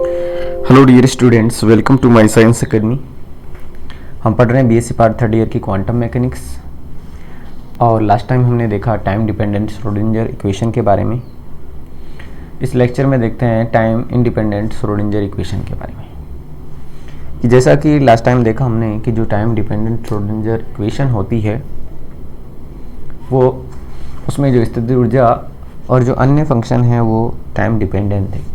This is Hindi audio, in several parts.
Hello dear students, welcome to my science academy. हम पढ़ रहे हैं बीएससी पार्ट थर्ड ईयर की क्वांटम मैकेनिक्स। और लास्ट टाइम हमने देखा टाइम डिपेंडेंट श्रोडिंगर इक्वेशन के बारे में। इस लेक्चर में देखते हैं टाइम इंडिपेंडेंट श्रोडिंगर इक्वेशन के बारे में। कि जैसा कि लास्ट टाइम देखा हमने कि जो टाइम डिपेंडेंट श्रोडिंगर इक्वेशन होती है वो उसमें जो स्थिति ऊर्जा और जो अन्य फंक्शन है वो टाइम डिपेंडेंट है।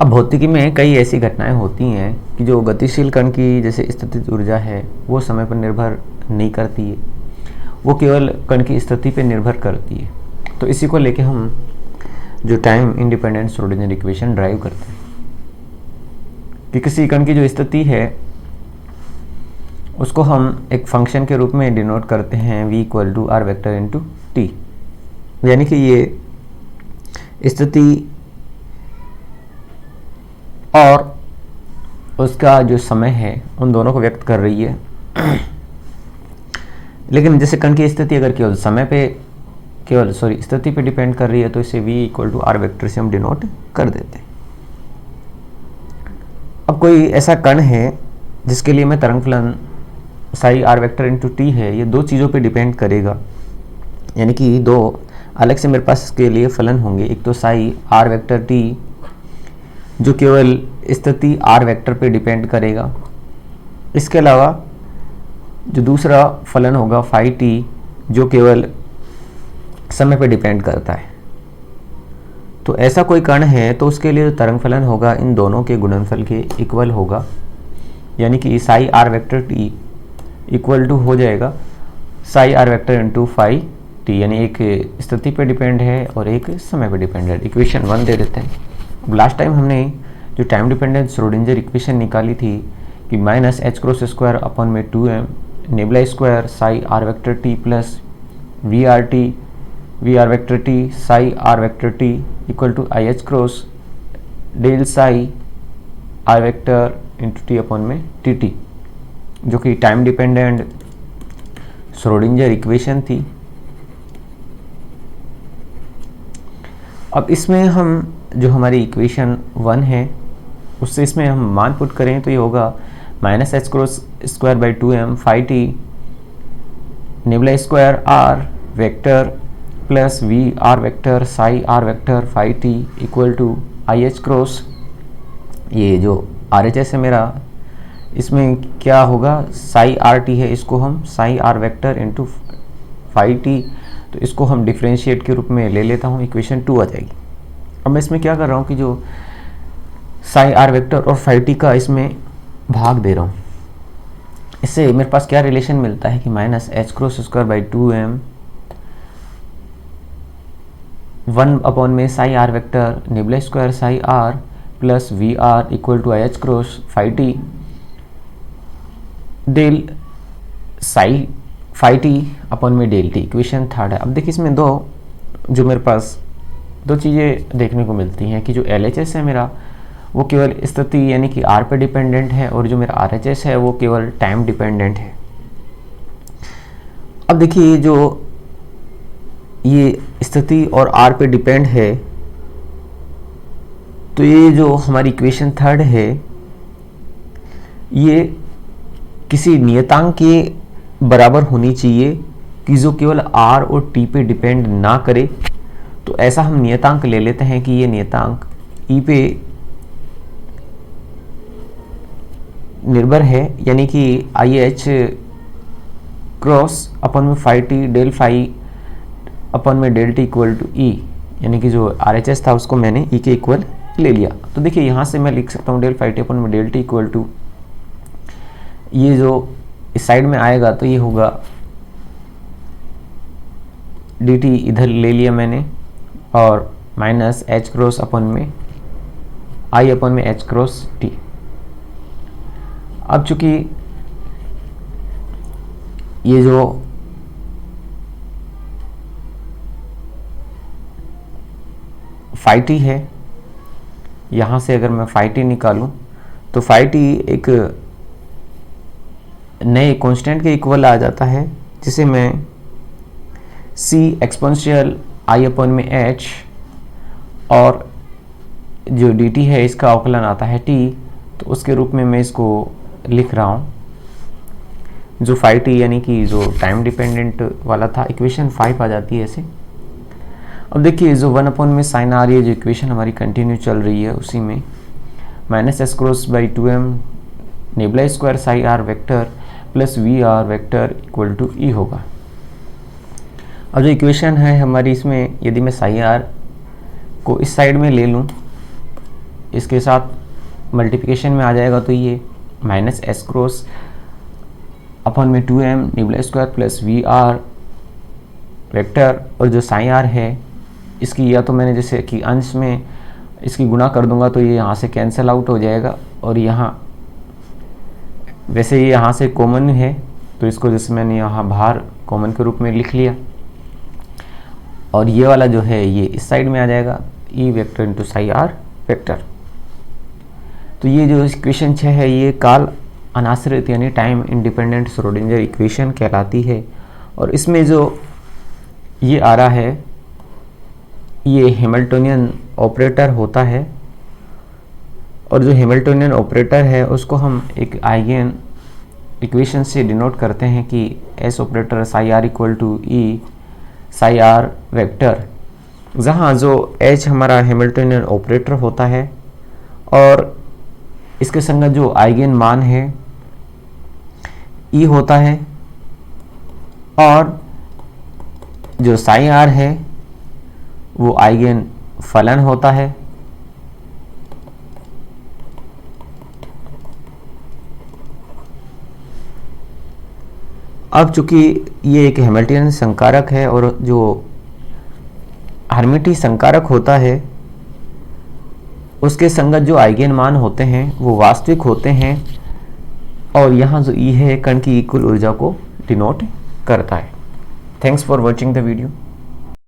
अब भौतिकी में कई ऐसी घटनाएं होती हैं कि जो गतिशील कण की जैसे स्थितिज ऊर्जा है वो समय पर निर्भर नहीं करती है, वो केवल कण की स्थिति पर निर्भर करती है। तो इसी को लेके हम जो time independent Schrodinger equation drive करते हैं कि किसी कण की जो स्थिति है उसको हम एक फंक्शन के रूप में डिनोट करते हैं v equal to R vector into t. यानी कि ये स्थिति और उसका जो समय है उन दोनों को व्यक्त कर रही है। लेकिन जैसे कण की स्थिति अगर केवल स्थिति पे डिपेंड कर रही है तो इसे v equal to R vector से हम डिनोट कर देते हैं। अब कोई ऐसा कण है जिसके लिए मैं तरंग फलन psi R vector into T है, ये दो चीज़ों पे डिपेंड करेगा। यानी कि दो अलग से मेरे पास इसके लिए फलन होंगे। एक तो साई आर वेक्टर टी जो केवल स्थिति आर वेक्टर पे डिपेंड करेगा। इसके अलावा जो दूसरा फलन होगा फाई टी जो केवल समय पे डिपेंड करता है। तो ऐसा कोई कण है तो उसके लिए जो तरंग फलन होगा इन दोनों के गुणनफल के इक्वल होगा। यानी कि psi are vector t equal to हो जाएगा psi are vector into phi t, यानी एक स्थिति पे डिपेंड है और एक समय पे डिपेंड है। इक्वेशन 1 दे देते हैं। लास्ट टाइम हमने जो टाइम डिपेंडेंट श्रोडिंगर इक्वेशन निकाली थी कि minus H cross square upon में 2m nebula square psi are vector t plus V are vector t psi are vector t equal to i H cross del psi are vector into t upon में टी टी, जो कि टाइम डिपेंडेंट श्रोडिंगर इक्वेशन थी। अब इसमें हम जो हमारी इक्वेशन 1 है उससे इसमें हम मान पुट करें तो ये होगा minus H cross square by 2m phi t nebula square R vector plus V are vector psi are vector phi t equal to i H cross, ये जो आर एच एस है मेरा, इसमें क्या होगा साई आर टी है, इसको हम psi are vector into phi t, तो इसको हम डिफ्रेंशिएट के रूप में ले लेता हूँ, इक्वेशन 2 आ जाएगी। अब मैं इसमें क्या कर रहा हूँ कि जो साई आर वेक्टर और फाई टी का इसमें भाग दे रहा हूँ। इससे मेरे पास क्या रिलेशन मिलता है कि minus H cross square by 2m 1 upon में psi are vector nabla square psi r plus V r equal to i H cross phi t del psi phi t upon में डेल टी, इक्वेशन 3 है। अब देखिए इसमें जो मेरे पास दो चीज़ें देखने को मिलती हैं कि जो LHS है मेरा वो केवल स्थिति यानी कि R पे डिपेंडेंट है और जो मेरा RHS है वो केवल टाइम डिपेंडेंट है। अब देखिए जो ये स्थिति और R पे डिपेंड है तो ये जो हमारी इक्वेशन 3 है ये किसी नियतांक के बराबर होनी चाहिए कि जो केवल R और T पे डिपेंड ना करे। तो ऐसा हम नियतांक ले लेते हैं कि ये नियतांक E पे निर्भर है, यानी कि आई एच क्रॉस अपन में फाई टी डेल फाई अपन में डेल टी इक्वल टू ई, यानी कि जो आर एच एस था उसको मैंने ई के इक्वल ले लिया। तो देखिए यहाँ से मैं लिख सकता हूँ डेल फाई टी अपन में डेल टी इक्वल टू, ये जो इस साइड में आएगा तो ये होगा डी टी इधर ले लिया मैंने और माइनस एच क्रॉस अपन में आई अपन में एच क्रॉस टी। अब चूंकि ये जो फाई टी है यहाँ से अगर मैं फाई टी निकालूं तो फाई टी एक नए कांस्टेंट के इक्वल आ जाता है जिसे मैं सी एक्सपोनेंशियल आई अपन में एच और जो dt है इसका अवकलन आता है t, तो उसके रूप में मैं इसको लिख रहा हूँ, जो 5t यानी कि जो टाइम डिपेंडेंट वाला था, इक्वेशन 5 आ जाती है ऐसे। अब देखिए जो 1 अपॉन में साइन आ रही है, जो इक्वेशन हमारी कंटिन्यू चल रही है उसी में minus s cross by 2m nebula square psi are vector plus V are vector equal to E होगा। अब जो इक्वेशन है हमारी, इसमें यदि मैं साई आर को इस साइड में ले लूँ, इसके साथ मल्टीप्लिकेशन में आ जाएगा, तो ये माइनस एस क्रॉस अपॉन में 2m nebula square plus V are vector, और जो साई आर है इसकी या तो मैंने जैसे कि अंश में इसकी गुणा कर दूंगा तो ये यहाँ से कैंसिल आउट हो जाएगा, और यहाँ वैसे ये यहाँ से कॉमन है तो इसको जैसे मैंने यहाँ बाहर कॉमन के रूप में लिख लिया, और ये वाला जो है ये इस साइड में आ जाएगा, E vector into psi R vector. तो ये जो इक्वेशन 6 है ये काल अनाश्रित यानी टाइम इंडिपेंडेंट श्रोडिंगर इक्वेशन कहलाती है। और इसमें जो ये आ रहा है ये हैमिल्टोनियन ऑपरेटर होता है, और जो हैमिल्टोनियन ऑपरेटर है उसको हम एक आइगन इक्वेशन से डिनोट करते हैं कि S operator psi R equal to E psi are vector, जहाँ जो एच हमारा हैमिल्टोनियन ऑपरेटर होता है और इसके संगत जो आइगन मान है ई होता है, और जो साई आर है वो आइगन फलन होता है। अब चूंकि ये एक हैमिल्टनियन संकारक है और जो हर्मिटी संकारक होता है उसके संगत जो आइगन मान होते हैं वो वास्तविक होते हैं, और यहाँ जो ई है कण की इक्वल ऊर्जा को डिनोट करता है। Thanks for watching the video.